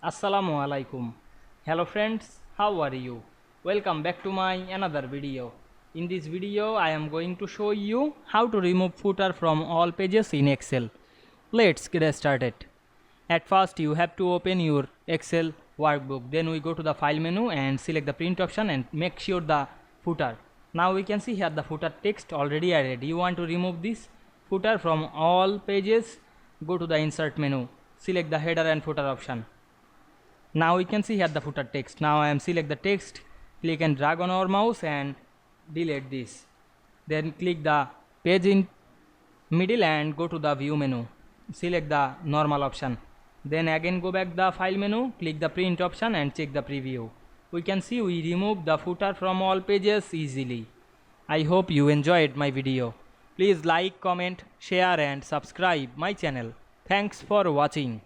Assalamu Walaikum. Hello friends, how are you? Welcome back to my another video. In this video I am going to show you how to remove footer from all pages in Excel. Let's get started. At first you have to open your Excel workbook. Then we go to the file menu and select the print option and make sure the footer. Now we can see here the footer text already added. You want to remove this footer from all pages, go to the insert menu, select the header and footer option. Now we can see here the footer text. Now I am select the text, click and drag on our mouse and delete this. Then click the page in middle and go to the view menu, select the normal option. Then again go back the file menu, click the print option and check the preview. We can see we remove the footer from all pages easily. I hope you enjoyed my video. Please like, comment, share and subscribe my channel. Thanks for watching.